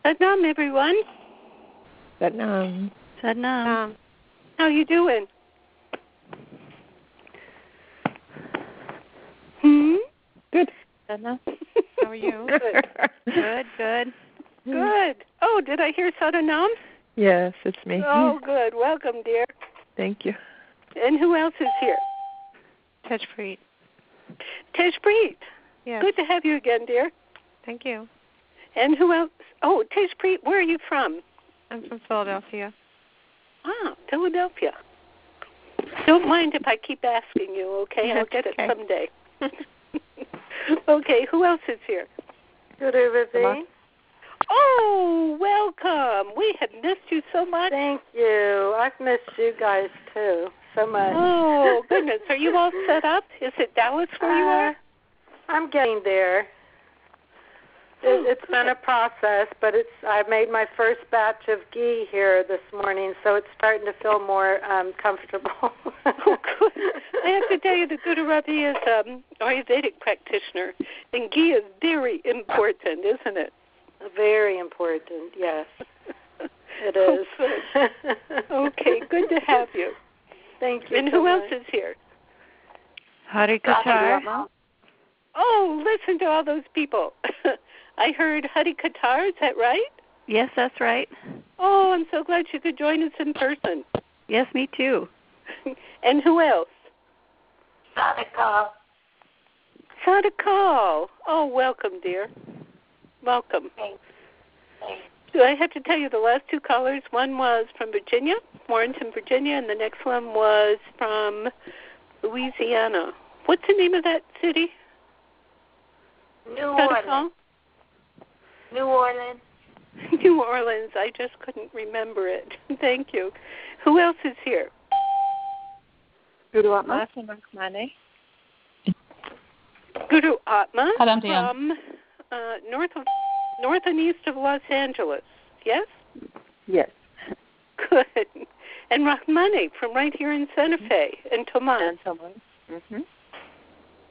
Satnam, everyone. Satnam. Satnam. How you doing? Good. Satnam. How are you? Good. Good. Oh, did I hear Satnam? Yes, it's me. Oh, good. Welcome, dear. Thank you. And who else is here? Tejpreet. Tejpreet. Yes. Good to have you again, dear. Thank you. And who else? Oh, Tejpreet, where are you from? I'm from Philadelphia. Ah, Philadelphia. Don't mind if I keep asking you, okay? I'll get it okay. someday. Okay, who else is here? Good evening. Oh, welcome. We have missed you so much. Thank you. I've missed you guys, too, so much. Oh, goodness. Are you all set up? Is it Dallas where you are? I'm getting there. It's been a process, but I made my first batch of ghee here this morning, so it's starting to feel more comfortable. Oh, good. I have to tell you, the Guru Ravi is an Ayurvedic practitioner, and ghee is very important, isn't it? Very important, yes. It is. Oh, good. Okay, good to have you. Thank you. And so who much. else is here? Hari Katar. Oh, listen to all those people. I heard Hari Katar, is that right? Yes, that's right. Oh, I'm so glad you could join us in person. Yes, me too. And who else? Sadhaka. Sadhaka. Oh, welcome, dear. Welcome. Thanks. Do I have to tell you the last two callers? One was from Virginia, Warrenton, Virginia, and the next one was from Louisiana. What's the name of that city? New Orleans. New Orleans. I just couldn't remember it. Thank you. Who else is here? Guru Atma. Guru Atma from north and east of Los Angeles. Yes? Yes. Good. And Rahmani from right here in Santa Fe and Tomas. Mm-hmm.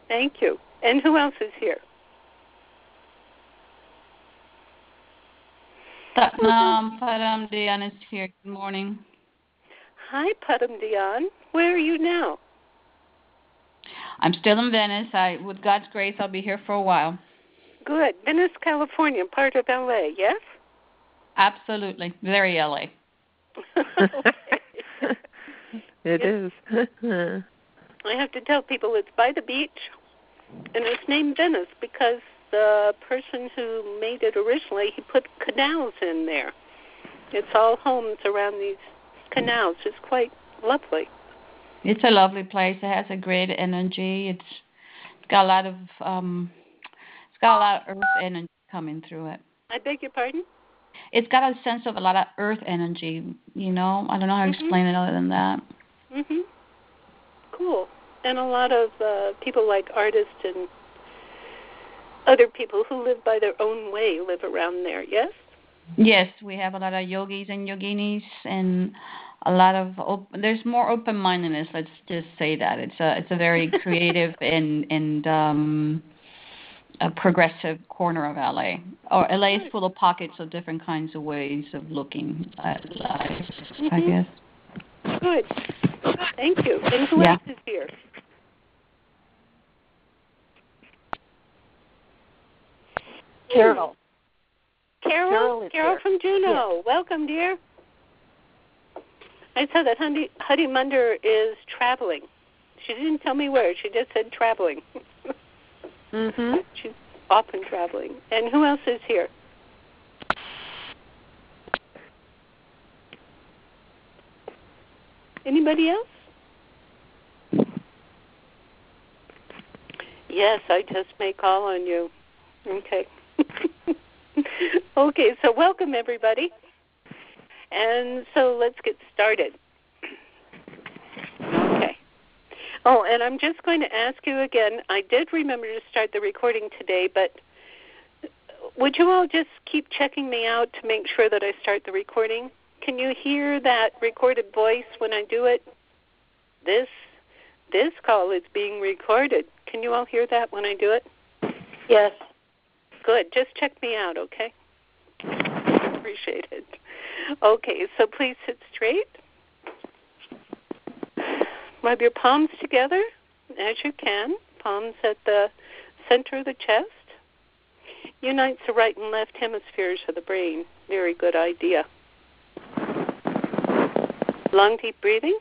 Thank you. And who else is here? Satnam Param Dian is here. Good morning. Hi, Padam Dian. Where are you now? I'm still in Venice. With God's grace, I'll be here for a while. Good. Venice, California, part of LA, yes? Absolutely. Very LA. It is. I have to tell people it's by the beach, and it's named Venice because the person who made it originally, he put canals in there. It's all homes around these canals. It's quite lovely. It's a lovely place. It has a great energy. It's got a lot of earth energy coming through it. I beg your pardon? It's got a sense of a lot of earth energy, you know. I don't know how to explain it other than that. Mhm. Cool. And a lot of people like artists and other people who live by their own way live around there, yes? Yes, we have a lot of yogis and yoginis, and a lot of there's more open-mindedness. Let's just say that it's a very creative and a progressive corner of LA. Or LA is full of pockets of different kinds of ways of looking at life, I guess. Good. Thank you. And who else is here? Carol. Carol from Juneau. Yes. Welcome, dear. I saw that Hadi Munder is traveling. She didn't tell me where. She just said traveling. She's often traveling. And who else is here? Anybody else? Yes, I just may call on you. Okay. Okay, so welcome everybody. And so let's get started. Okay. Oh, and I'm just going to ask you again, I did remember to start the recording today, but would you all just keep checking me out to make sure that I start the recording? Can you hear that recorded voice when I do it? This call is being recorded. Can you all hear that when I do it? Yes. Good. Just check me out, okay? Appreciate it. Okay, so please sit straight. Rub your palms together as you can. Palms at the center of the chest. Unites the right and left hemispheres of the brain. Very good idea. Long, deep breathing.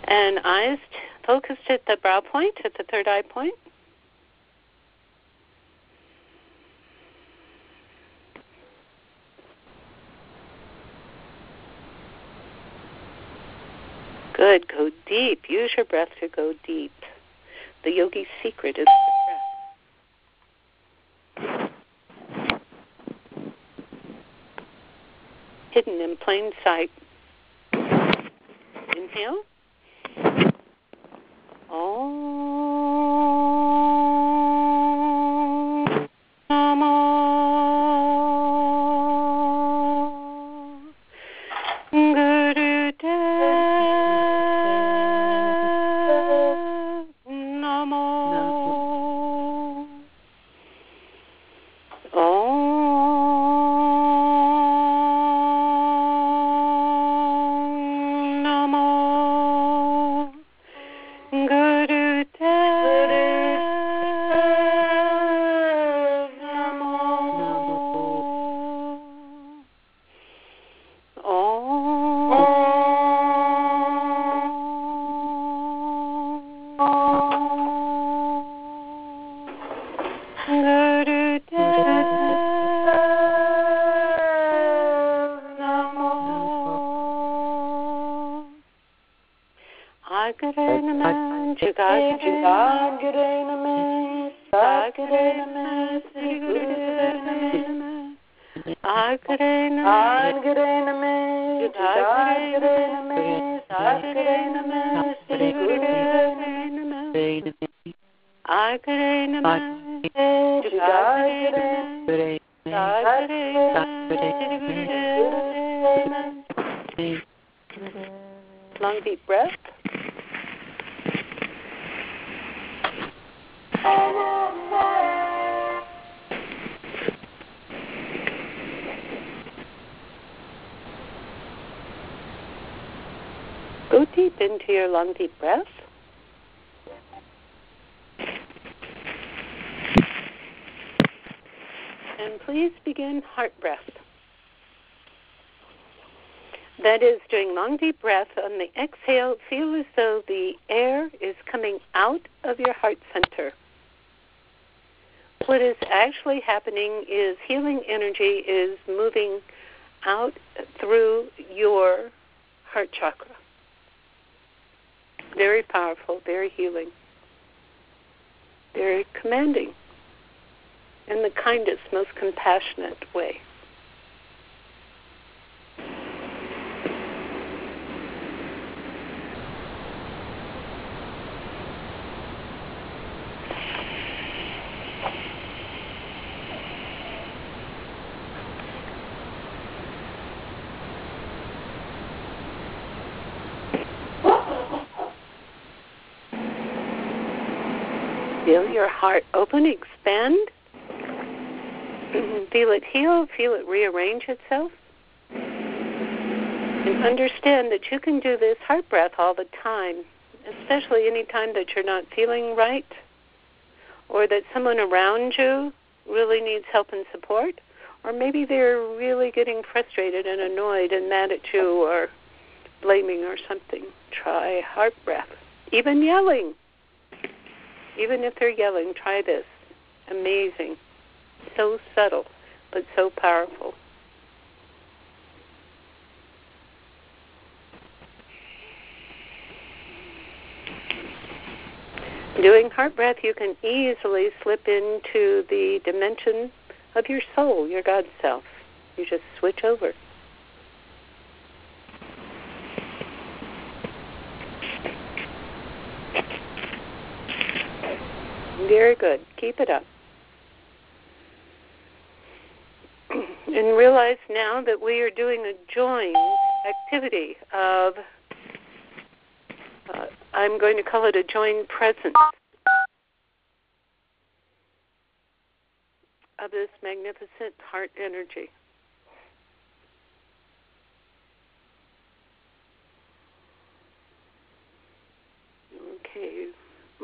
And eyes focused at the brow point, at the third eye point. Good. Go deep. Use your breath to go deep. The yogi's secret is the breath. Hidden in plain sight. Inhale. Om Namo Gurudev Namo Long deep breath. Go deep into your long deep breath. And please begin heart breath. That is, doing long deep breath. On the exhale, feel as though the air is coming out of your heart center. What is actually happening is healing energy is moving out through your heart chakra. Very powerful, very healing, very commanding, in the kindest, most compassionate way. Feel your heart open, expand. Feel it heal, feel it rearrange itself. And understand that you can do this heart breath all the time, especially any time that you're not feeling right, or that someone around you really needs help and support, or maybe they're really getting frustrated and annoyed and mad at you or blaming or something. Try heart breath. Even yelling. Even if they're yelling, try this. Amazing. So subtle, but so powerful. Doing heart breath, you can easily slip into the dimension of your soul, your God self. You just switch over. Very good. Keep it up. And realize now that we are doing a joint activity of I'm going to call it a joined presence of this magnificent heart energy. Okay.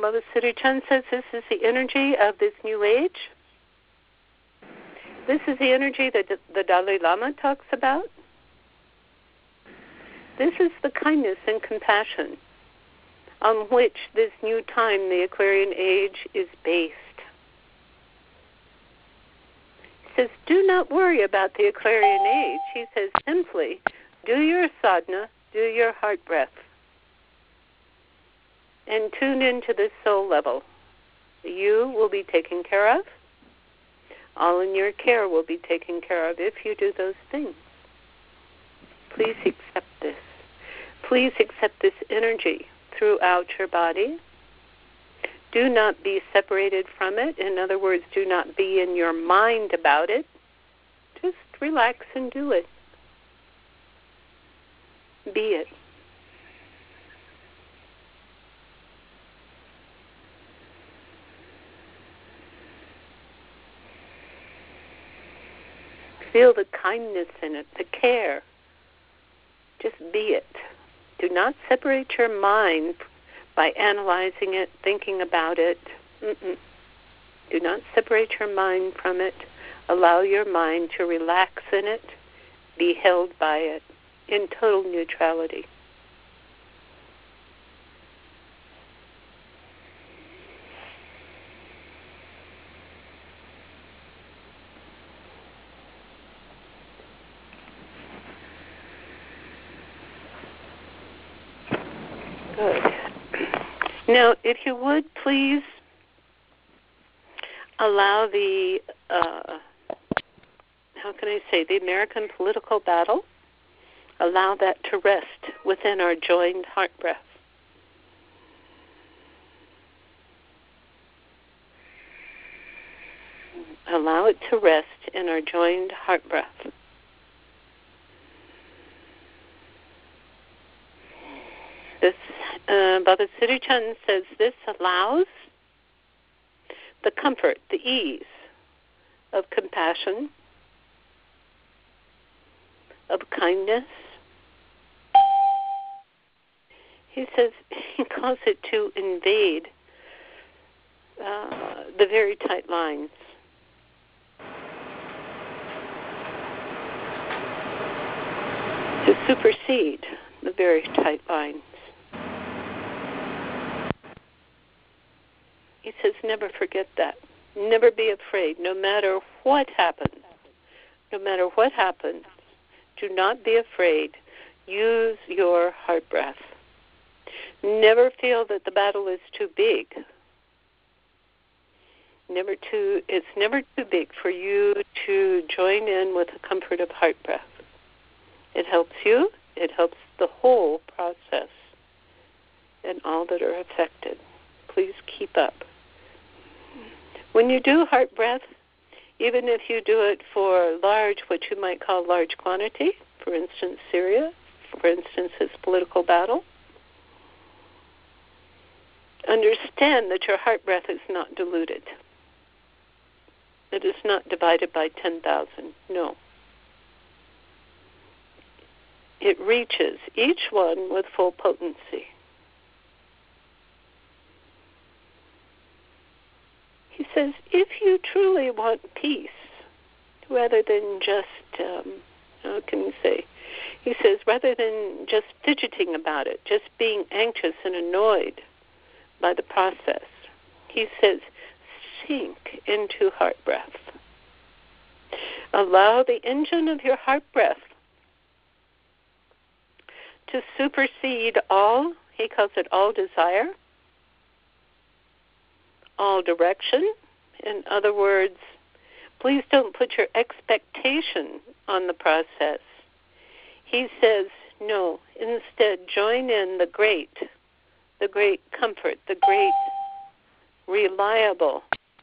Baba Siri Chand says this is the energy of this new age. This is the energy that the Dalai Lama talks about. This is the kindness and compassion on which this new time, the Aquarian age, is based. He says, do not worry about the Aquarian age. He says, simply, do your sadhana, do your heart breath, and tune into this soul level. You will be taken care of. All in your care will be taken care of if you do those things. Please accept this. Please accept this energy throughout your body. Do not be separated from it. In other words, do not be in your mind about it. Just relax and do it. Be it. Feel the kindness in it, the care. Just be it. Do not separate your mind by analyzing it, thinking about it. Do not separate your mind from it. Allow your mind to relax in it, be held by it in total neutrality. Good. Now, if you would, please allow the, the American political battle, allow that to rest within our joined heart breath. Allow it to rest in our joined heart breath. This, Baba Siri Chand says this allows the comfort, the ease of compassion, of kindness. He says, he calls it to invade the very tight lines. To supersede the very tight lines. He says, never forget that. Never be afraid, no matter what happens. No matter what happens, do not be afraid. Use your heart breath. Never feel that the battle is too big. It's never too big for you to join in with the comfort of heart breath. It helps you. It helps the whole process and all that are affected. Please keep up. When you do heart breath, even if you do it for what you might call large quantity, for instance, Syria, for instance, this political battle, understand that your heart breath is not diluted. It is not divided by 10,000. No. It reaches each one with full potency. He says, if you truly want peace, rather than just, he says, rather than just fidgeting about it, just being anxious and annoyed by the process, he says, sink into heart breath. Allow the engine of your heart breath to supersede all, he calls it all desire, all direction. In other words, please don't put your expectation on the process. He says, no, instead join in the great comfort, the great reliable,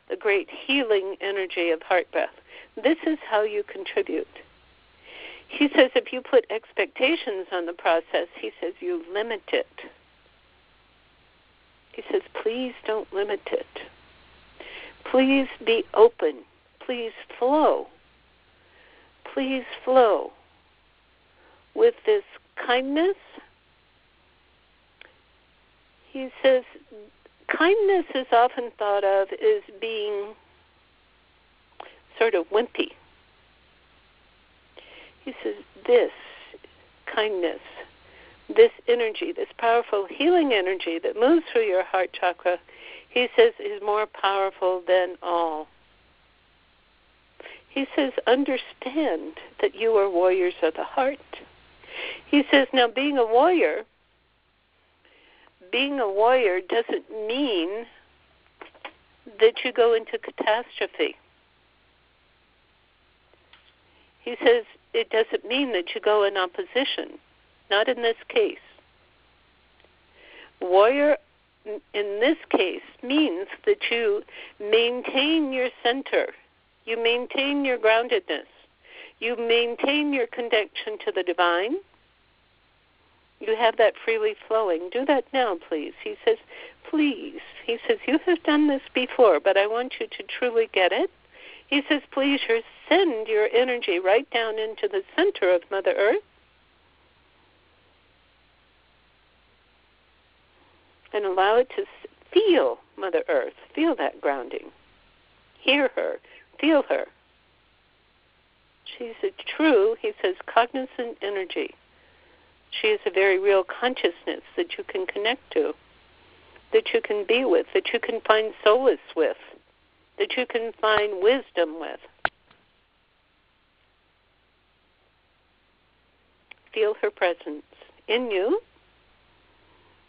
the great healing energy of heart breath. This is how you contribute. He says if you put expectations on the process, he says you limit it. He says, please don't limit it. Please be open. Please flow. Please flow with this kindness. He says, kindness is often thought of as being sort of wimpy. He says, this kindness, this energy, this powerful healing energy that moves through your heart chakra, he says, is more powerful than all. He says, understand that you are warriors of the heart. He says, now being a warrior doesn't mean that you go into catastrophe. He says, it doesn't mean that you go in opposition. Not in this case. Warrior, in this case, means that you maintain your center. You maintain your groundedness. You maintain your connection to the divine. You have that freely flowing. Do that now, please. He says, please. He says, you have done this before, but I want you to truly get it. He says, please send your energy right down into the center of Mother Earth. And allow it to feel Mother Earth. Feel that grounding. Hear her. Feel her. She's a true, he says, cognizant energy. She is a very real consciousness that you can connect to, that you can be with, that you can find solace with, that you can find wisdom with. Feel her presence in you,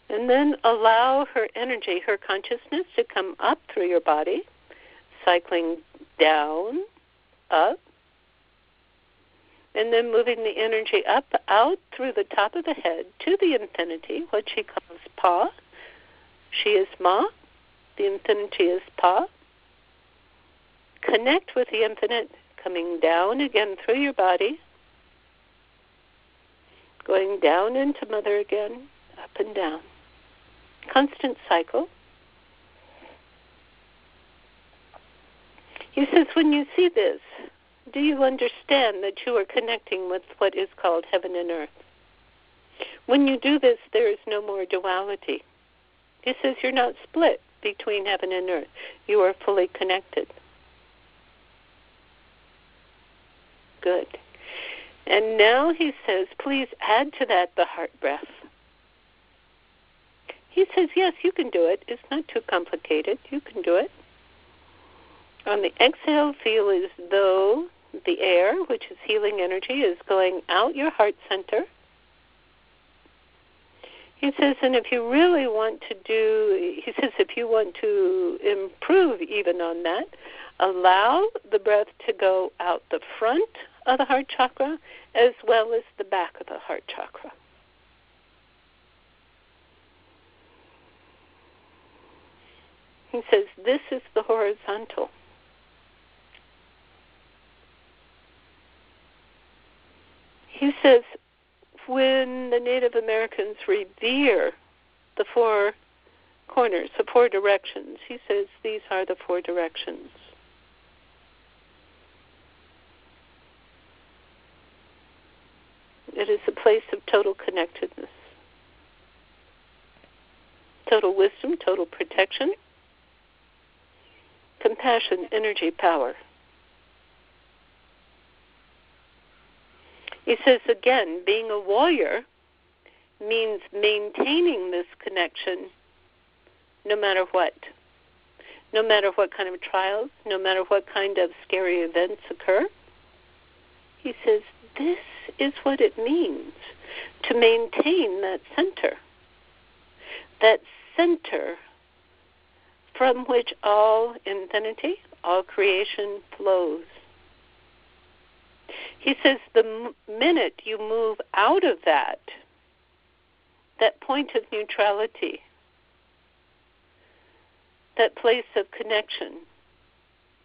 and then allow her energy, her consciousness to come up through your body, cycling down, up, and then moving the energy up, out through the top of the head to the infinity, what she calls Pa. She is Ma. The infinity is Pa. Connect with the infinite, coming down again through your body, going down into Mother again, up and down. Constant cycle. He says, when you see this, do you understand that you are connecting with what is called heaven and earth? When you do this, there is no more duality. He says you're not split between heaven and earth. You are fully connected. Good. And now he says, please add to that the heart breath. He says, yes, you can do it. It's not too complicated. You can do it. On the exhale, feel as though the air, which is healing energy, is going out your heart center. He says, and if you really want to he says, if you want to improve even on that, allow the breath to go out the front of the heart chakra as well as the back of the heart chakra. He says, this is the horizontal. He says, when the Native Americans revere the four corners, the four directions, he says these are the four directions. It is a place of total connectedness, total wisdom, total protection, compassion, energy, power. He says, again, being a warrior means maintaining this connection no matter what. No matter what kind of trials, no matter what kind of scary events occur. He says, this is what it means to maintain that center from which all infinity, all creation flows. He says the minute you move out of that point of neutrality, that place of connection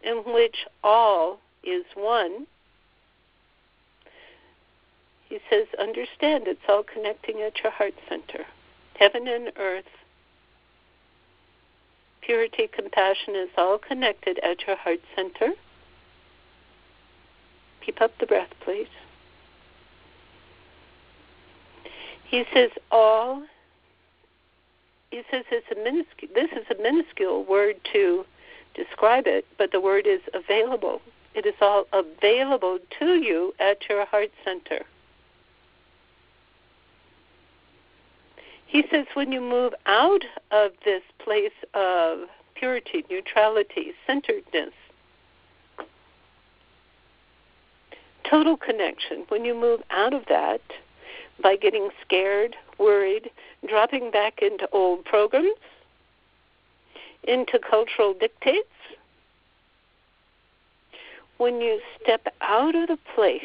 in which all is one, he says, understand it's all connecting at your heart center. Heaven and earth purity, compassion is all connected at your heart center. Keep up the breath, please. He says this is a minuscule word to describe it, but the word is available. It is all available to you at your heart center. He says when you move out of this place of purity, neutrality, centeredness, total connection, when you move out of that by getting scared, worried, dropping back into old programs, into cultural dictates, when you step out of the place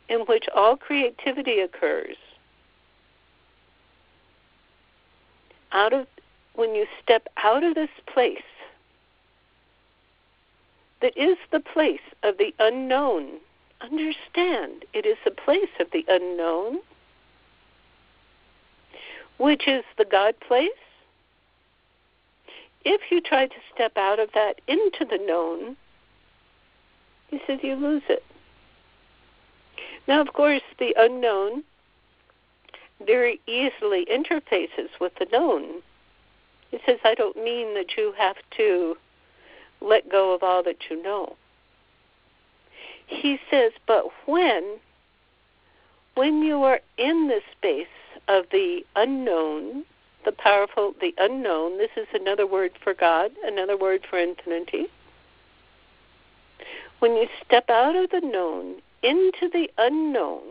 in which all creativity occurs, when you step out of this place that is the place of the unknown, understand it is the place of the unknown, which is the God place. If you try to step out of that into the known, he says you lose it. Now, of course, the unknown very easily interfaces with the known. He says, I don't mean that you have to let go of all that you know. He says, but when you are in this space of the unknown, the powerful, the unknown, this is another word for God, another word for infinity. When you step out of the known into the unknown,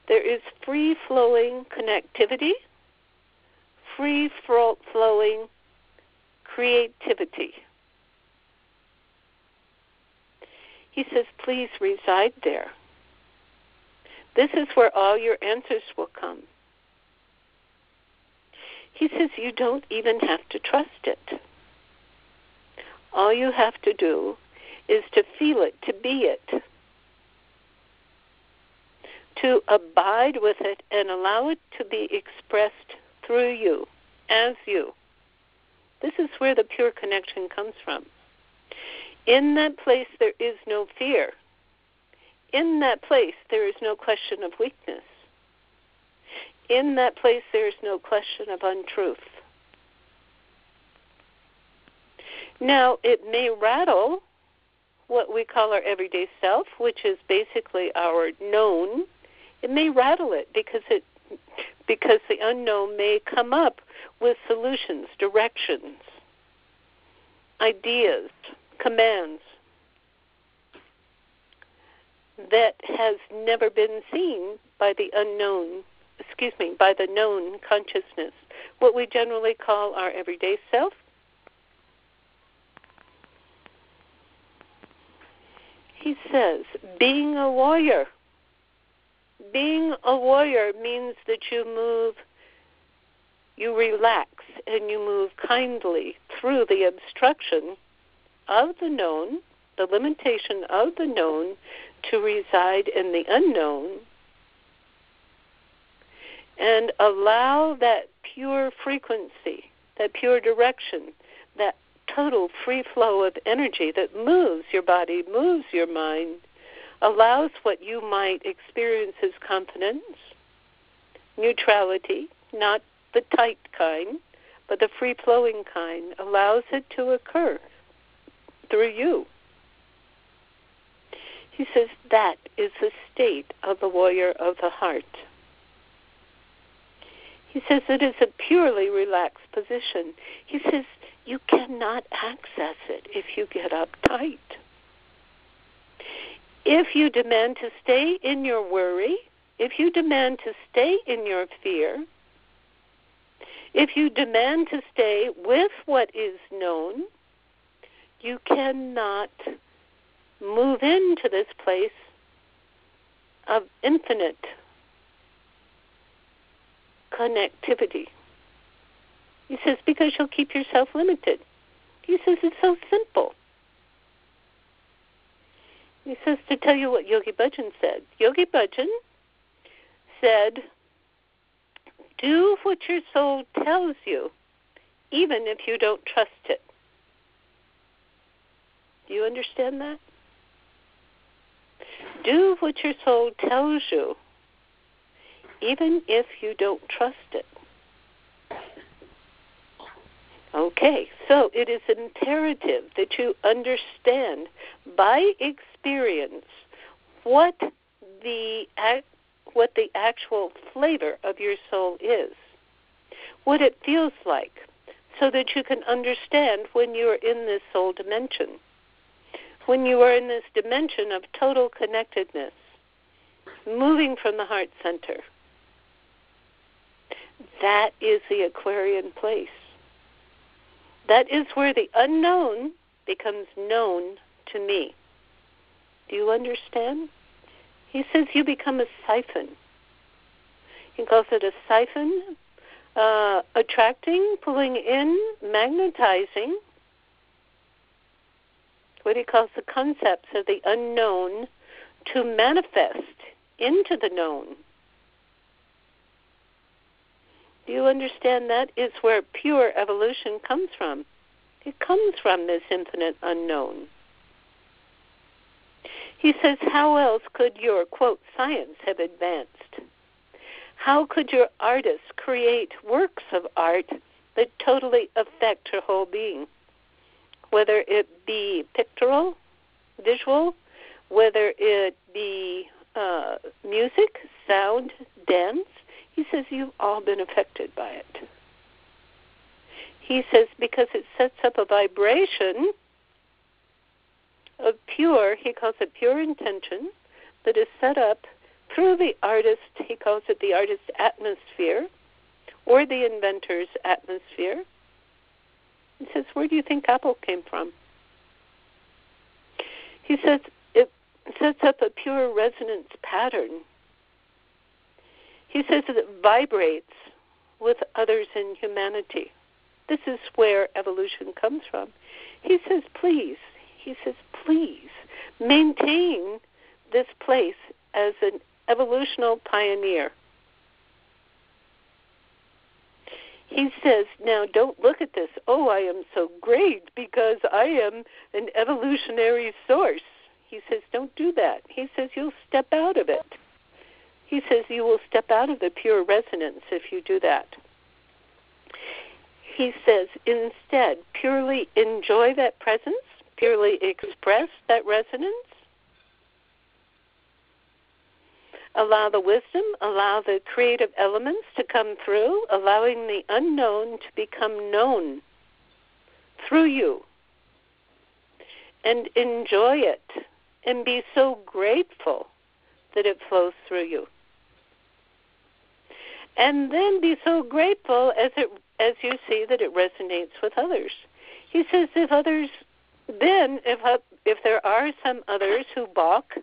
there is free-flowing connectivity, free-flowing creativity. He says, please reside there. This is where all your answers will come. He says you don't even have to trust it. All you have to do is to feel it, to be it, to abide with it and allow it to be expressed through you, as you. This is where the pure connection comes from. In that place there is no fear. In that place there is no question of weakness. In that place there is no question of untruth. Now, it may rattle what we call our everyday self, which is basically our known. It may rattle it because the unknown may come up with solutions, directions, ideas, commands that has never been seen by the by the known consciousness, what we generally call our everyday self. He says, being a warrior means that you relax and you move kindly through the obstruction of the known, the limitation of the known, to reside in the unknown, and allow that pure frequency, that pure direction, that total free flow of energy that moves your body, moves your mind, allows what you might experience as confidence, neutrality, not the tight kind, but the free-flowing kind, allows it to occur through you. He says that is the state of the warrior of the heart. He says it is a purely relaxed position. He says you cannot access it if you get uptight. If you demand to stay in your worry, if you demand to stay in your fear, if you demand to stay with what is known, you cannot move into this place of infinite connectivity. He says, because you'll keep yourself limited. He says it's so simple. He says to tell you what Yogi Bhajan said. Yogi Bhajan said, do what your soul tells you, even if you don't trust it. Do you understand that? Do what your soul tells you, even if you don't trust it. Okay, so it is imperative that you understand by experience what the actual flavor of your soul is, what it feels like, so that you can understand when you are in this soul dimension, when you are in this dimension of total connectedness, moving from the heart center. That is the Aquarian place. That is where the unknown becomes known to me. Do you understand? He says you become a siphon. He calls it a siphon, attracting, pulling in, magnetizing, what he calls the concepts of the unknown to manifest into the known. Do you understand? That is where pure evolution comes from. It comes from this infinite unknown. He says, how else could your, quote, science have advanced? How could your artists create works of art that totally affect your whole being? Whether it be pictorial, visual, whether it be music, sound, dance, he says you've all been affected by it. He says because it sets up a vibration of pure, he calls it pure intention, that is set up through the artist, he calls it the artist's atmosphere, or the inventor's atmosphere. He says, where do you think Apple came from? He says it sets up a pure resonance pattern. He says that it vibrates with others in humanity. This is where evolution comes from. He says, please, maintain this place as an evolutional pioneer. He says, now don't look at this, oh, I am so great because I am an evolutionary source. He says, don't do that. He says, you'll step out of it. He says, you will step out of the pure resonance if you do that. He says, instead, purely enjoy that presence, purely express that resonance. Allow the wisdom, allow the creative elements to come through, allowing the unknown to become known through you. And enjoy it, and be so grateful that it flows through you. And then be so grateful as you see that it resonates with others. He says if there are some others who balk,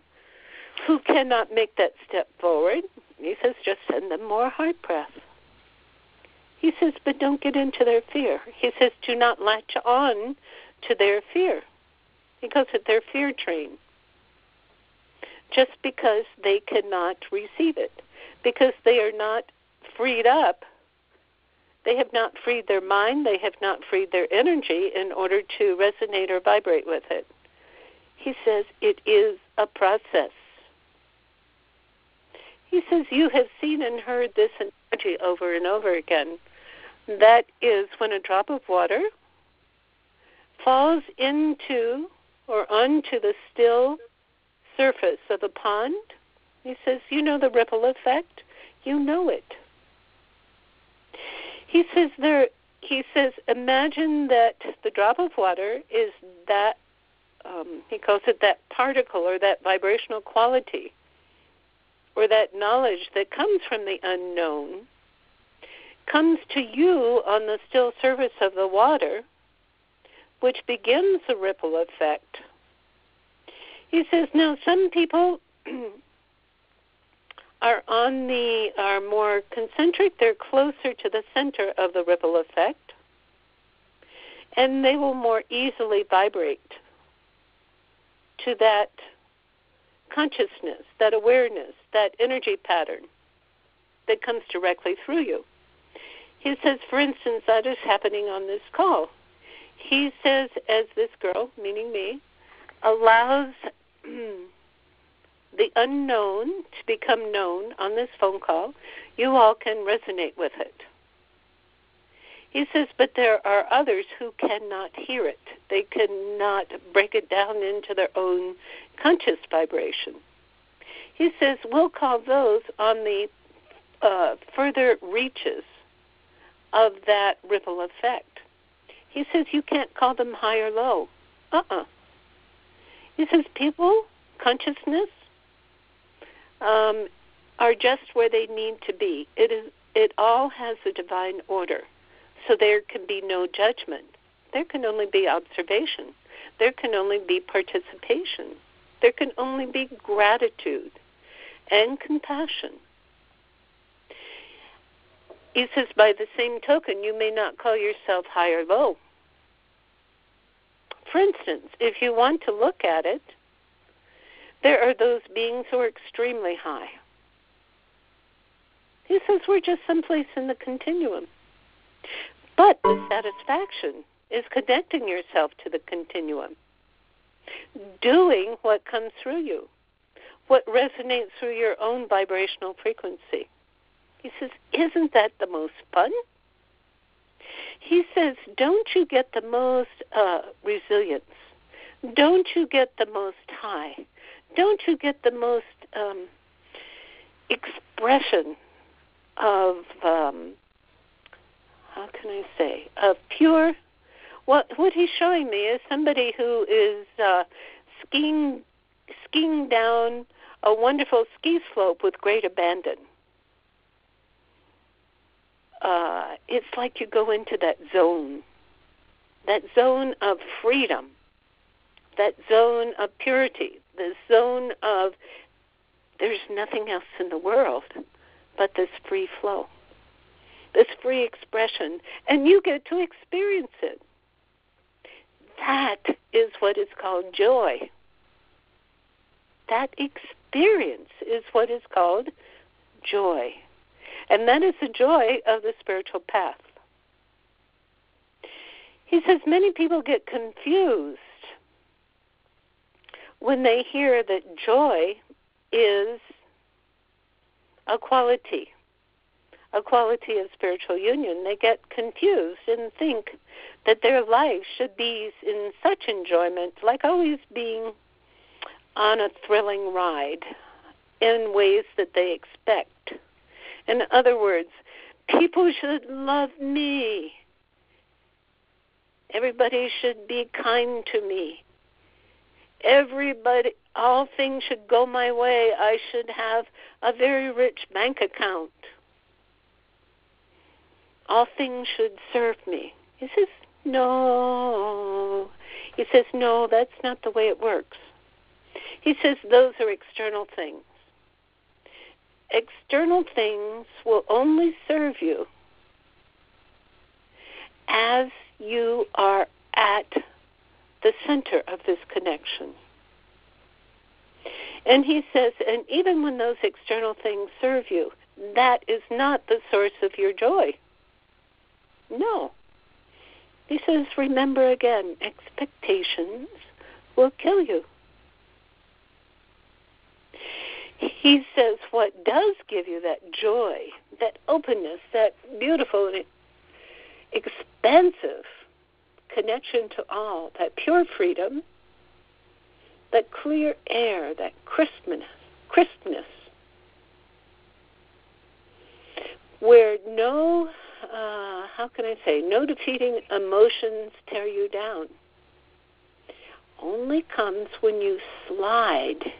who cannot make that step forward, he says just send them more heart breath. He says, but don't get into their fear. He says do not latch on to their fear. He calls it their fear train. Just because they cannot receive it, because they are not freed up, they have not freed their mind, they have not freed their energy in order to resonate or vibrate with it. He says it is a process. He says you have seen and heard this energy over and over again. That is when a drop of water falls into or onto the still surface of a pond. He says, you know the ripple effect? You know it. He says, imagine that the drop of water is that, he calls it that particle or that vibrational quality or that knowledge that comes from the unknown, comes to you on the still surface of the water, which begins the ripple effect. He says, now some people are more concentric, they're closer to the center of the ripple effect, and they will more easily vibrate to that consciousness, that awareness, that energy pattern that comes directly through you. He says, for instance, that is happening on this call. He says, as this girl, meaning me, allows the unknown to become known on this phone call, you all can resonate with it. He says, but there are others who cannot hear it. They cannot break it down into their own conscious vibration. He says, we'll call those on the further reaches of that ripple effect. He says, you can't call them high or low. He says, people, consciousness, are just where they need to be. It all has a divine order. So there can be no judgment. There can only be observation. There can only be participation. There can only be gratitude and compassion. He says, by the same token, you may not call yourself high or low. For instance, if you want to look at it, there are those beings who are extremely high. He says, we're just someplace in the continuum. But the satisfaction is connecting yourself to the continuum, doing what comes through you, what resonates through your own vibrational frequency. He says, isn't that the most fun? He says, don't you get the most resilience? Don't you get the most high? Don't you get the most expression of, how can I say, of pure, what he's showing me is somebody who is skiing down a wonderful ski slope with great abandon. It's like you go into that zone of freedom, that zone of purity, the zone of there's nothing else in the world but this free flow, this free expression, and you get to experience it. That is what is called joy. That experience is what is called joy. And that is the joy of the spiritual path. He says many people get confused when they hear that joy is a quality of spiritual union. They get confused and think that their life should be in such enjoyment, like always being on a thrilling ride in ways that they expect. In other words, people should love me. Everybody should be kind to me. All things should go my way. I should have a very rich bank account. All things should serve me. He says, no. He says, no, that's not the way it works. He says those are external things. External things will only serve you as you are at the center of this connection. And he says, and even when those external things serve you, that is not the source of your joy. No. He says, remember again, expectations will kill you. He says what does give you that joy, that openness, that beautiful and expansive connection to all, that pure freedom, that clear air, that crispness, where no defeating emotions tear you down, only comes when you slide,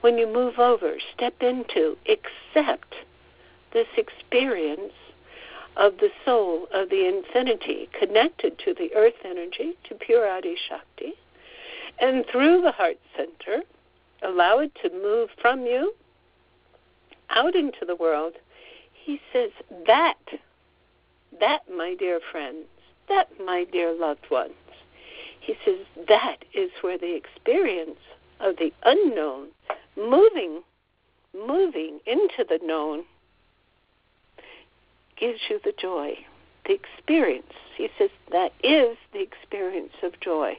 when you move over, step into, accept this experience of the soul of the infinity connected to the earth energy, to pure Adi Shakti, and through the heart center, allow it to move from you out into the world. He says that, my dear friends, that, my dear loved ones, he says that is where the experience of the unknown moving into the known gives you the joy, the experience. He says that is the experience of joy.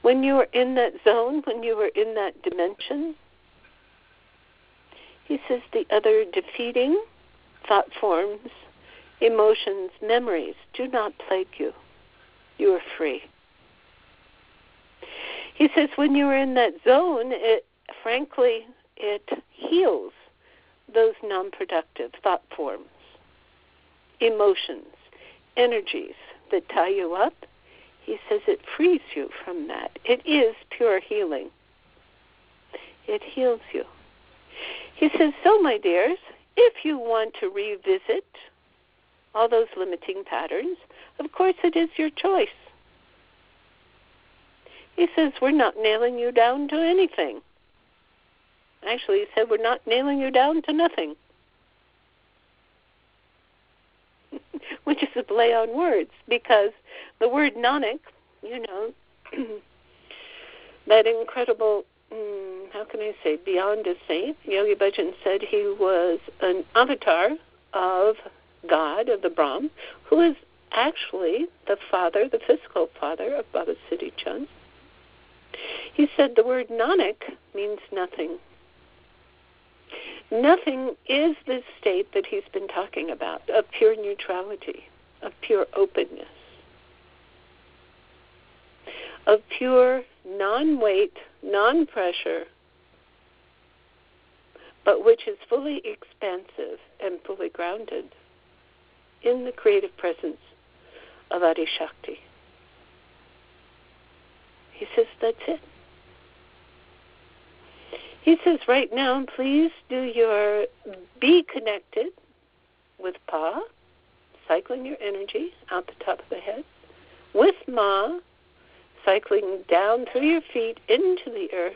When you are in that zone, when you are in that dimension, he says the other defeating thought forms, emotions, memories do not plague you. You are free. He says when you are in that zone, it heals those non-productive thought forms, emotions, energies that tie you up. He says it frees you from that. It is pure healing. It heals you. He says, so my dears, if you want to revisit all those limiting patterns, of course it is your choice. He says, we're not nailing you down to anything. Actually, he said, we're not nailing you down to nothing. Which is a play on words, because the word Nanak, that incredible, how can I say, beyond a saint, Yogi Bhajan said he was an avatar of God, of the Brahm, who is actually the father, the physical father of Baba Siri Chand. He said the word Nanak means nothing. Nothing is the state that he's been talking about, of pure neutrality, of pure openness, of pure non-weight, non-pressure, but which is fully expansive and fully grounded in the creative presence of Adi Shakti. He says that's it. He says right now, please do your be connected with Pa, cycling your energy out the top of the head, with Ma, cycling down through your feet into the earth,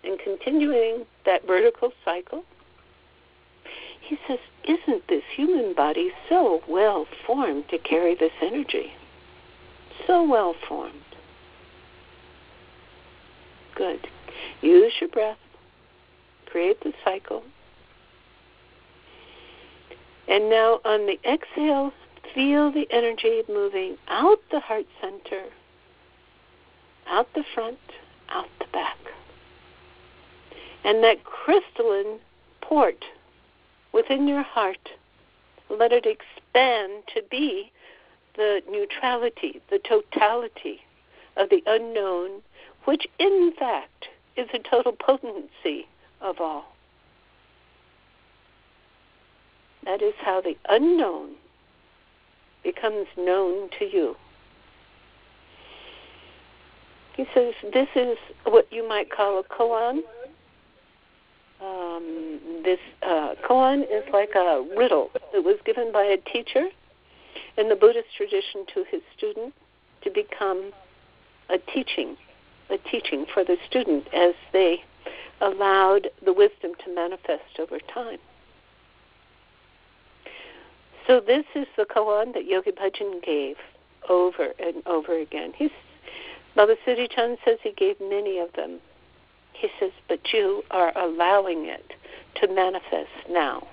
and continuing that vertical cycle. He says, isn't this human body so well formed to carry this energy? So well formed. Good. Use your breath. Create the cycle. And now on the exhale, feel the energy moving out the heart center, out the front, out the back. And that crystalline port within your heart, let it expand to be the neutrality, the totality of the unknown, which in fact is a total potency of all. That is how the unknown becomes known to you. He says this is what you might call a koan. This koan is like a riddle that was given by a teacher in the Buddhist tradition to his student to become a teaching for the student as they allowed the wisdom to manifest over time. So this is the koan that Yogi Bhajan gave over and over again. Baba Siri Chand says he gave many of them. He says, but you are allowing it to manifest now.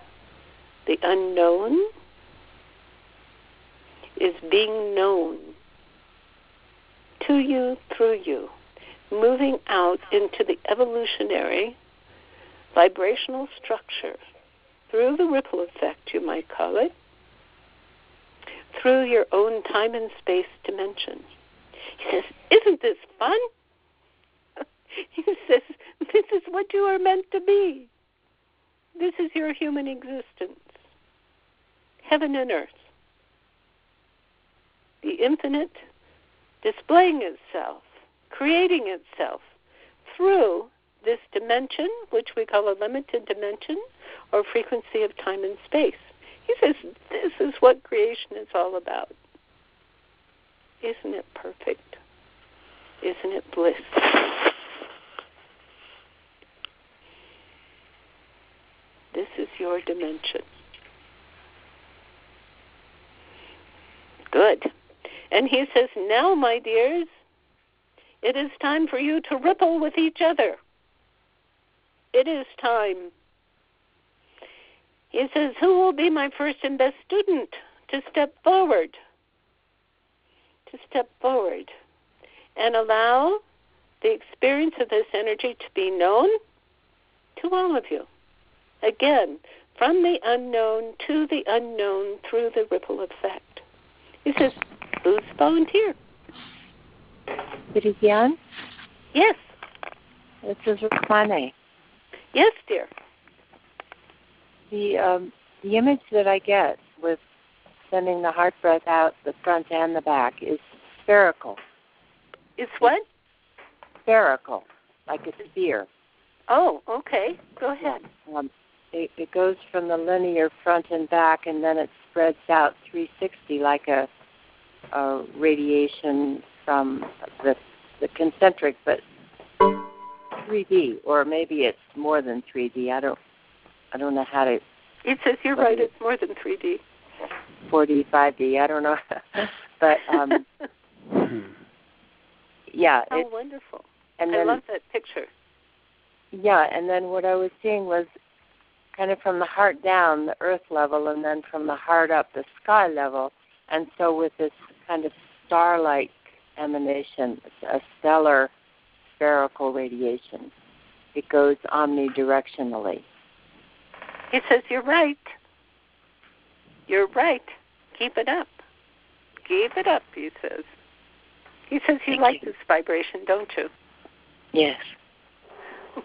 The unknown is being known to you, through you, moving out into the evolutionary vibrational structure through the ripple effect, you might call it, through your own time and space dimension. He says, isn't this fun? He says, this is what you are meant to be. This is your human existence. Heaven and earth. The infinite displaying itself, creating itself through this dimension, which we call a limited dimension or frequency of time and space. He says, this is what creation is all about. Isn't it perfect? Isn't it bliss? This is your dimension. Good. And he says, now, my dears, it is time for you to ripple with each other. It is time. He says, who will be my first and best student to step forward? To step forward and allow the experience of this energy to be known to all of you. Again, from the unknown to the unknown through the ripple effect. He says, who's volunteer? Siri Gian? Yes. This is Roxane. Yes, dear. The image that I get with sending the heart breath out the front and the back is spherical. It's what? Spherical, like a sphere. Oh, okay. Go ahead. It goes from the linear front and back, and then it spreads out 360 like a radiation from the concentric, but 3D, or maybe it's more than 3D. I don't know how to. It says you're right. It's more than 3D. 4D, 5D. I don't know, but yeah. Oh, wonderful! And I love that picture. Yeah, and then what I was seeing was kind of from the heart down, the earth level, and then from the heart up, the sky level. And so with this kind of star-like emanation, a stellar spherical radiation, it goes omnidirectionally. He says, you're right. You're right. Keep it up. Keep it up, he says. He says, you like this vibration, don't you? Yes.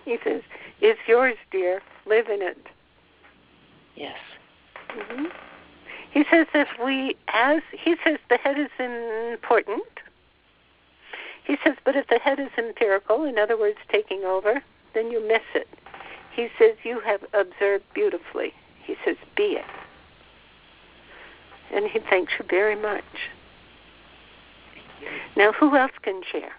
He says, it's yours, dear. Live in it. Yes. Mm-hmm. He says he says the head is important. He says, but if the head is empirical, in other words, taking over, then you miss it. He says, you have observed beautifully. He says, be it. And he thanks you very much. Now, who else can share?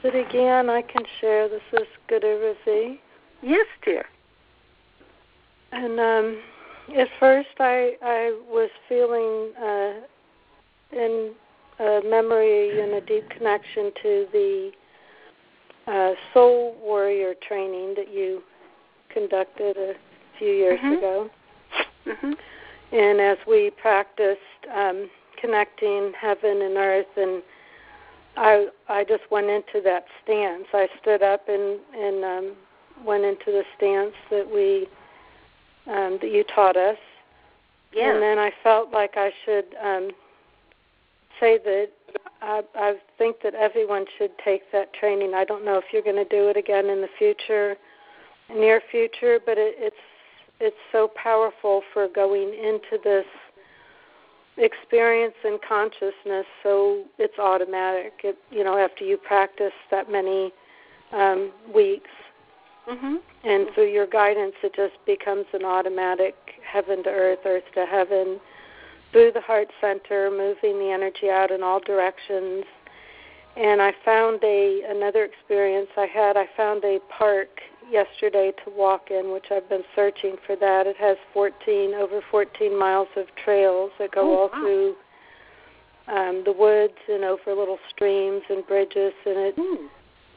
But again, I can share. This is Guru Ravi. Yes, dear. And at first I was feeling in a memory and a deep connection to the Soul Warrior training that you conducted a few years ago. Mm-hmm. And as we practiced connecting heaven and earth, and I just went into that stance. I stood up and went into the stance that that you taught us. Yeah. And then I felt like I should say that I think that everyone should take that training. I don't know if you're going to do it again in the future, near future, but it's so powerful for going into this experience and consciousness, so it's automatic. After you practice that many weeks, and through your guidance, it just becomes an automatic heaven to earth, earth to heaven, through the heart center, moving the energy out in all directions. And I found another experience I found a park yesterday to walk in, which I've been searching for that. It has over 14 miles of trails that go all through the woods and over little streams and bridges, and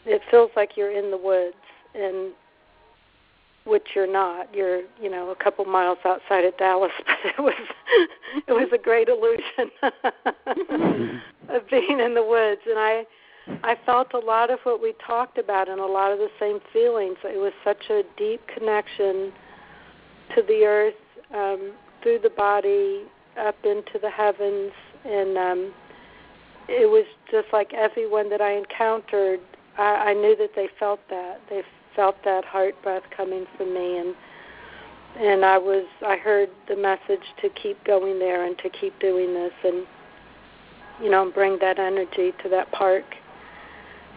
it feels like you're in the woods, and which you're not. You're a couple miles outside of Dallas, but it was a great illusion of being in the woods, and I felt a lot of what we talked about and a lot of the same feelings. It was such a deep connection to the earth, through the body, up into the heavens, and it was just like everyone that I encountered, I knew that they felt that. They felt that heart breath coming from me, and I heard the message to keep going there and to keep doing this, and bring that energy to that park.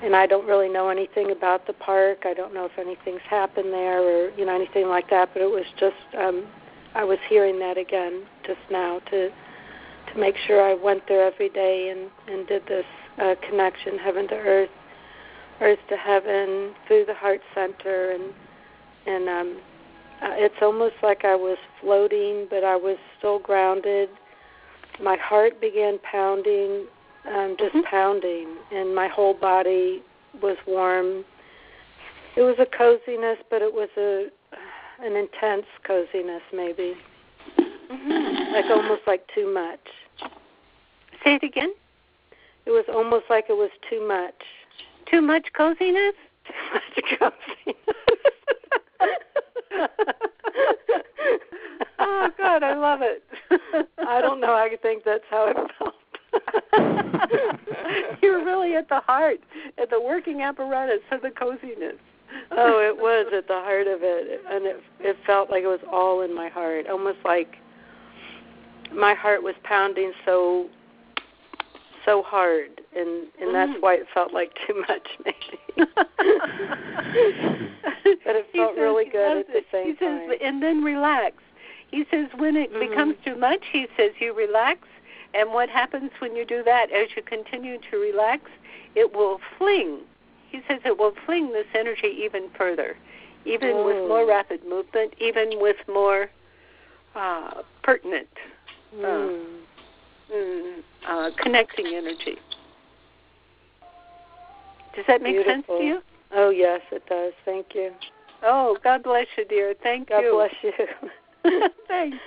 And I don't really know anything about the park. I don't know if anything's happened there or anything like that. But it was just I was hearing that again just now to make sure I went there every day and did this connection, heaven to earth, earth to heaven, through the heart center, and it's almost like I was floating, but I was still grounded. My heart began pounding. Just pounding, and my whole body was warm, It was a coziness, but it was an intense coziness, maybe. Like almost like too much. Say it again? It was almost like it was too much. Too much coziness? Too much coziness. Oh, God, I love it. I don't know. I think that's how it felt. You're really at the heart, at the working apparatus of the coziness. Oh, it was at the heart of it, and it felt like it was all in my heart, almost like my heart was pounding so hard, and that's why it felt like too much, maybe. But it felt really good at the same time. He says, and then relax. He says when it becomes too much, he says you relax, and what happens when you do that, as you continue to relax, it will fling. He says it will fling this energy even further, even with more rapid movement, even with more pertinent connecting energy. Does that make sense to you? Oh, yes, it does. Thank you. Oh, God bless you, dear. Thank you. God bless you. Thanks.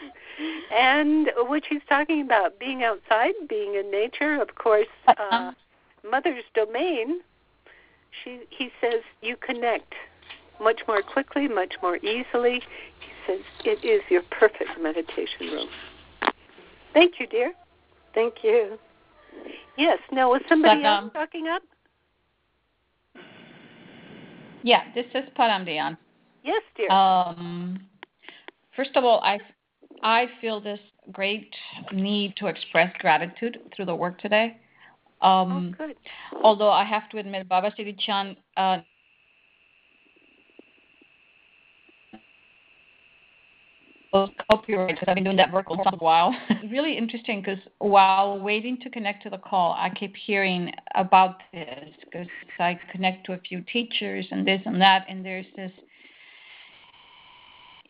And what she's talking about, being outside, being in nature, of course, Mother's domain, he says you connect much more quickly, much more easily. He says it is your perfect meditation room. Thank you, dear. Thank you. Yes. Now, was somebody else talking up? Yeah, this is Paramdian. Yes, dear. First of all, I feel this great need to express gratitude through the work today. Good. Although I have to admit, Baba Siri Chand copyright, because I've been doing that work for a while. Really interesting, because while waiting to connect to the call, I keep hearing about this, because I connect to a few teachers and this and that, and there's this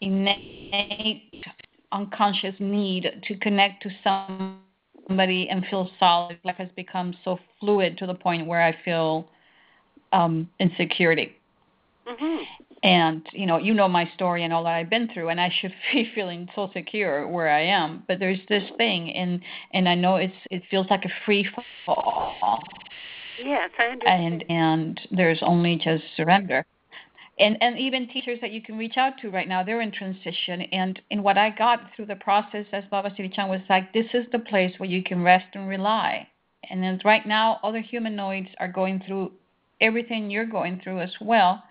innate unconscious need to connect to somebody and feel solid. Life has become so fluid to the point where I feel insecurity. And, you know my story and all that I've been through, and I should be feeling so secure where I am. But there's this thing, and I know it feels like a free fall. Yes, I understand. And there's only just surrender. And even teachers that you can reach out to right now, they're in transition. And what I got through the process, as Baba Siri Chand was like, this is the place where you can rest and rely. And then right now, other humanoids are going through everything you're going through as well.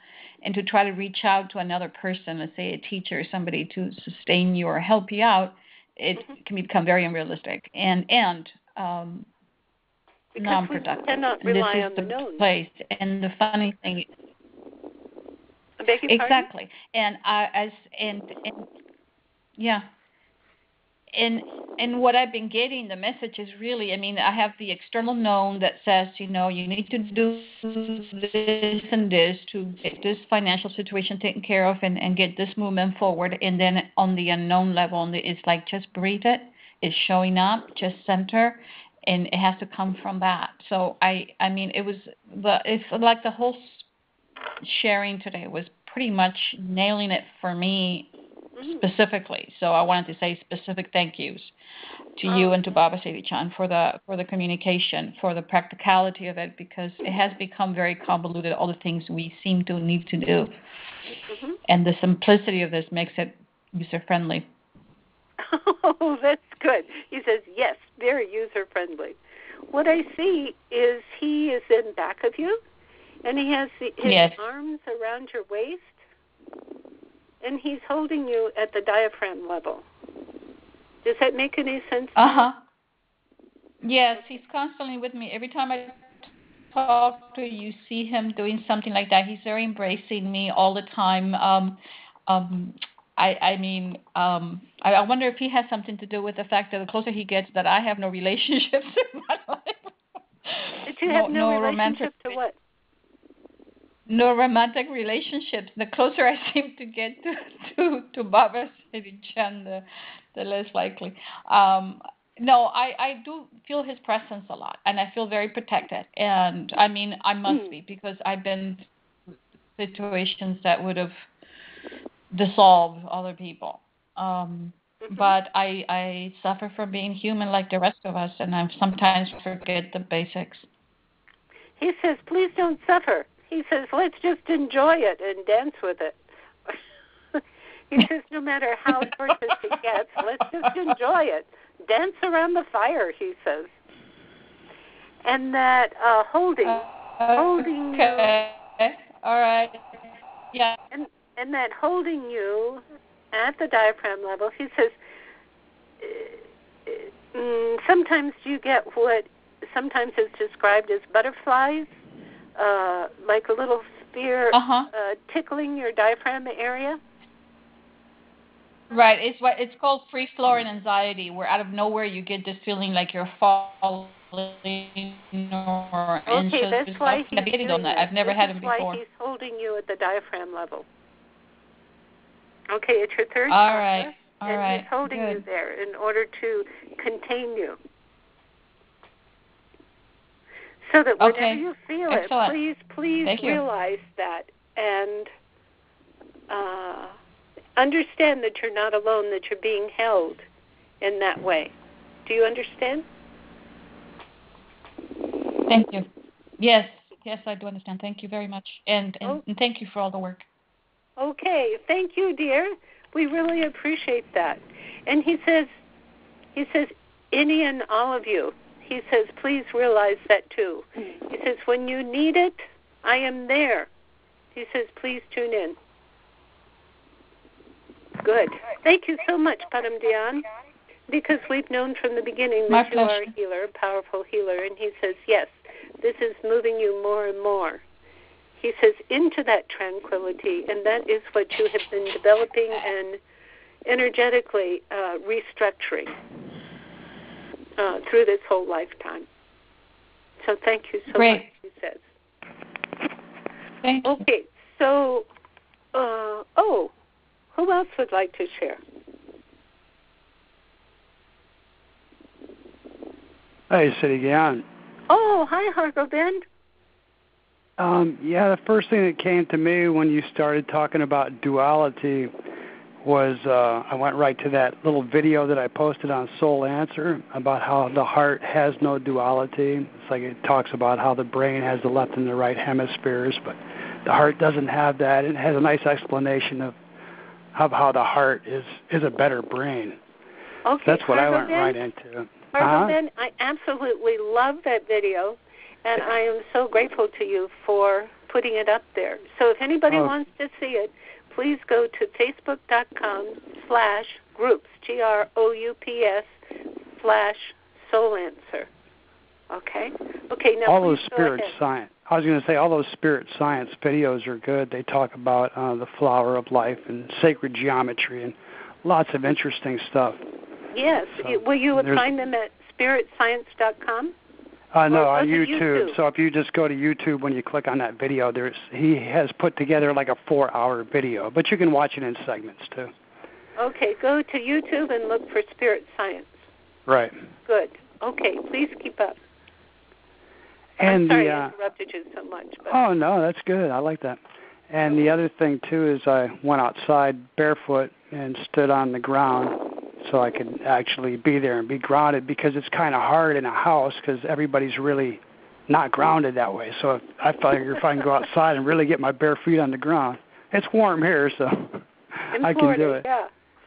And to try to reach out to another person, let's say a teacher or somebody to sustain you or help you out, it can become very unrealistic and non-productive. Cannot rely on the known. Place. And the funny thing. I beg your exactly. And And what I've been getting, the message is really, I have the external known that says, you need to do this and this to get this financial situation taken care of and get this movement forward. And then on the unknown level, it's like just breathe it. It's showing up, just center, and it has to come from that. So it's like the whole sharing today was pretty much nailing it for me specifically. So I wanted to say specific thank yous to you and to Baba Siri Chand for the communication, for the practicality of it, because it has become very convoluted, all the things we seem to need to do. And the simplicity of this makes it user-friendly. Oh, that's good. He says, yes, very user-friendly. What I see is he is in back of you, and he has his arms around your waist, and he's holding you at the diaphragm level. Does that make any sense? Yes, he's constantly with me. Every time I talk to you, see him doing something like that. He's very embracing me all the time. I wonder if he has something to do with the fact that the closer he gets, that I have no relationships in my life. Did you have no relationship to what? No romantic relationships. The closer I seem to get to Baba Siri Chand, the less likely. No, I do feel his presence a lot, and I feel very protected. And I must be, because I've been situations that would have dissolved other people. But I suffer from being human like the rest of us, and I sometimes forget the basics. He says, please don't suffer. He says, let's just enjoy it and dance with it. He says, no matter how torturous it gets, let's just enjoy it. Dance around the fire, he says. And that holding okay. you. All right. Yeah. And that holding you at the diaphragm level, he says, sometimes you get what sometimes is described as butterflies, like a little spear tickling your diaphragm area. Right. It's called free flowing anxiety, where out of nowhere you get this feeling like you're falling or anxious. Okay, that's why he's doing that. I've never had him before. That's why he's holding you at the diaphragm level. Okay, it's your third All chakra. right. All right. He's holding you there in order to contain you. So that whenever you feel Excellent. it, please realize that and understand that you're not alone, that you're being held in that way. Do you understand? Thank you. Yes, I do understand. Thank you very much. And thank you for all the work. Okay, thank you, dear. We really appreciate that. And he says, any and all of you, he says, please realize that too. He says, when you need it, I am there. He says, please tune in. Good. Thank you so much, Padam Dhyan, because we've known from the beginning that you are a healer, a powerful healer. And he says, yes, this is moving you more and more. He says, into that tranquility, and that is what you have been developing and energetically restructuring through this whole lifetime. So thank you so much, he says. Thank you. Okay, so, who else would like to share? Hey, Siri Gian. Oh, hi, Hargobind. The first thing that came to me when you started talking about duality was I went right to that little video that I posted on Soul Answer about how the heart has no duality. It's like it talks about how the brain has the left and the right hemispheres, but the heart doesn't have that. It has a nice explanation of how the heart is a better brain. Okay, that's what I went right into. Hargobind, I absolutely love that video, and I am so grateful to you for putting it up there. So if anybody wants to see it, please go to facebook.com/groups, GROUPS/SoulAnswer. Okay? Okay, now all those please spirit science. I was going to say all those spirit science videos are good. They talk about the flower of life and sacred geometry and lots of interesting stuff. Yes. So will you find them at spiritscience.com? No, on YouTube. So if you just go to YouTube, when you click on that video, he has put together like a 4-hour video, but you can watch it in segments too. Okay, go to YouTube and look for Spirit Science. Right. Good. Okay, please keep up. And I'm sorry I interrupted you so much. But. Oh, no, that's good. I like that. And the other thing, too, is I went outside barefoot and stood on the ground so I could actually be there and be grounded, because it's kind of hard in a house because everybody's really not grounded that way. So I figure if I can go outside and really get my bare feet on the ground, it's warm here, so I can do it.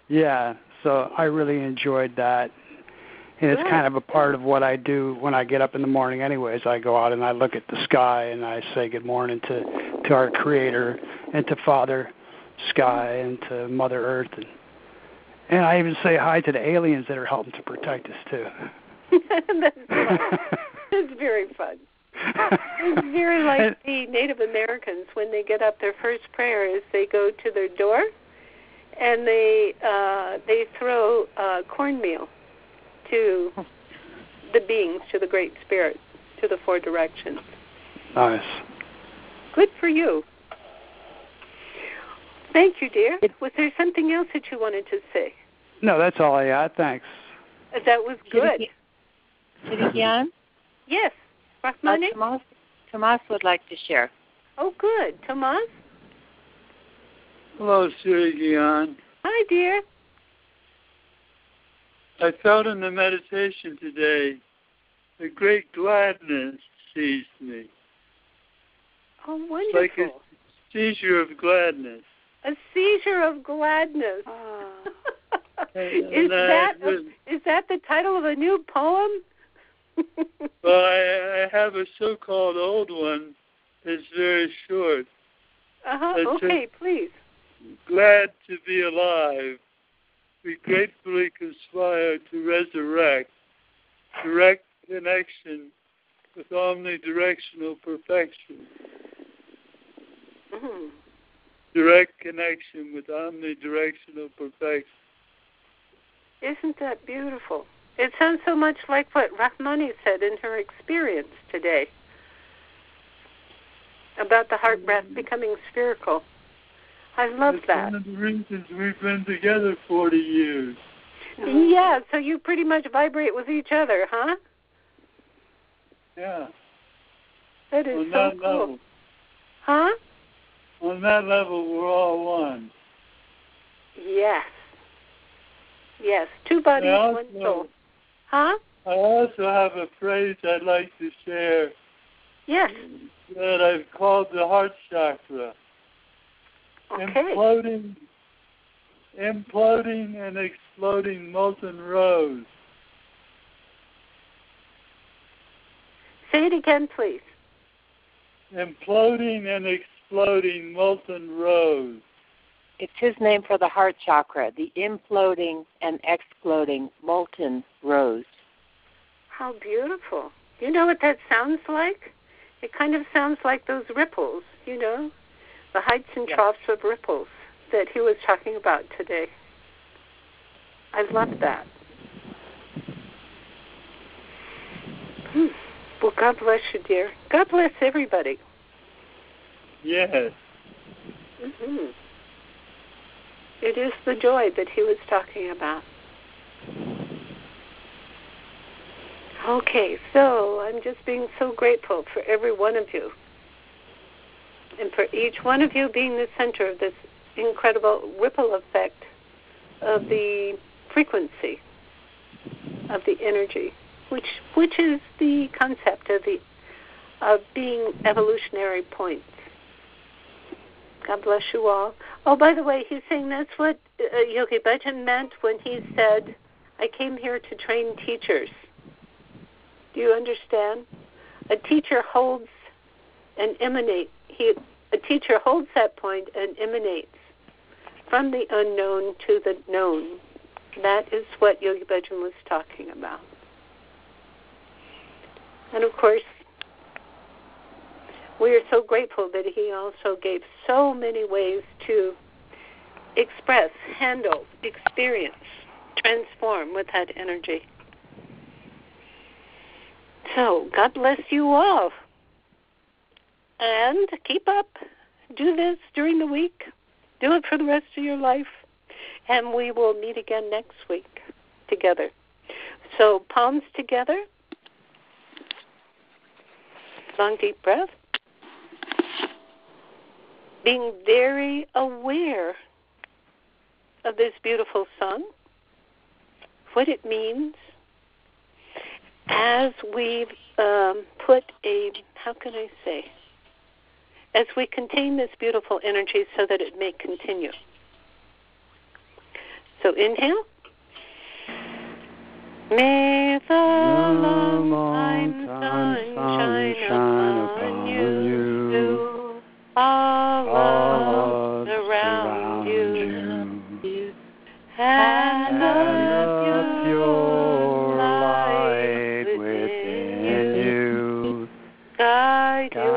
Yeah, so I really enjoyed that. And it's kind of a part of what I do when I get up in the morning anyways. I go out and I look at the sky and I say good morning to our Creator and to Father Sky and to Mother Earth. And I even say hi to the aliens that are helping to protect us, too. That's fun. It's very fun. It's very like the Native Americans. When they get up, their first prayer is they go to their door and they throw cornmeal to the beings, to the Great Spirit, to the 4 directions. Nice. Good for you. Thank you, dear. Was there something else that you wanted to say? No, that's all I got. Thanks. That was good. Siri Gian? Yes. Rahmani? Tomas would like to share. Oh, good. Tomas? Hello, Siri Gian. Hi, dear. I felt in the meditation today a great gladness seized me. Oh, wonderful. Like a seizure of gladness. A seizure of gladness. Oh. Is that the title of a new poem? Well, I have a so-called old one that's very short. Okay, please. Glad to be alive. We gratefully conspire to resurrect. Direct connection with omnidirectional perfection. Mm. Direct connection with omnidirectional perfection. Isn't that beautiful? It sounds so much like what Rahmani said in her experience today about the heart breath becoming spherical. I love that. That's one of the reasons we've been together 40 years. Yeah, so you pretty much vibrate with each other, huh? Yeah. That is on so that cool. level. Huh? On that level, we're all one. Yes. Yes, two bodies, one soul. Huh? I also have a phrase I'd like to share. Yes. That I've called the heart chakra. Okay. Imploding and exploding molten rose. Say it again, please. Imploding and exploding molten rose. It's his name for the heart chakra, the imploding and exploding molten rose. How beautiful. You know what that sounds like? It kind of sounds like those ripples, you know, the heights and troughs of ripples that he was talking about today. I love that. Well, God bless you, dear. God bless everybody. Yes. Mm-hmm. It is the joy that he was talking about. Okay, so I'm just being so grateful for every one of you. And for each one of you being the center of this incredible ripple effect of the frequency of the energy, which is the concept of being evolutionary points. God bless you all. Oh, by the way, he's saying that's what Yogi Bhajan meant when he said, I came here to train teachers. Do you understand? A teacher holds and emanates. A teacher holds that point and emanates from the unknown to the known. That is what Yogi Bhajan was talking about. And of course, we are so grateful that he also gave so many ways to express, handle, experience, transform with that energy. So, God bless you all. And keep up. Do this during the week. Do it for the rest of your life. And we will meet again next week together. So, palms together. Long, deep breath. Being very aware of this beautiful song, what it means, as we've put as we contain this beautiful energy so that it may continue. So inhale. May the long time shine upon you. All around you. And let your light within you guide your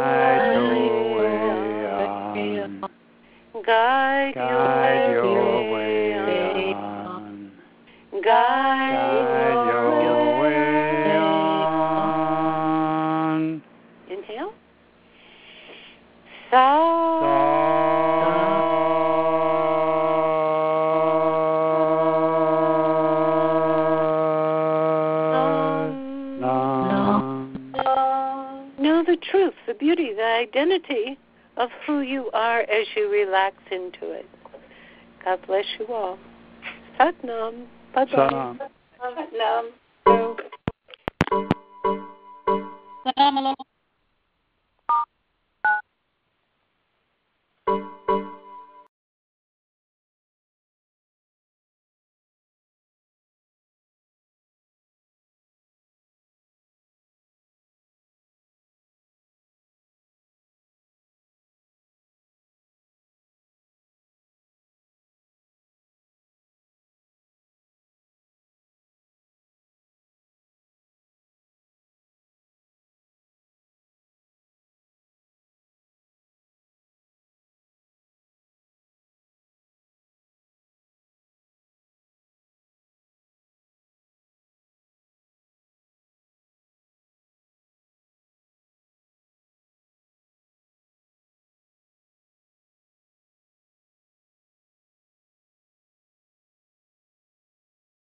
way on. Guide your way on. Guide your way on. Inhale. Know the truth, the beauty, the identity of who you are as you relax into it. God bless you all. Satnam. Bye-bye. Satnam. Satnam. Salam alaikum.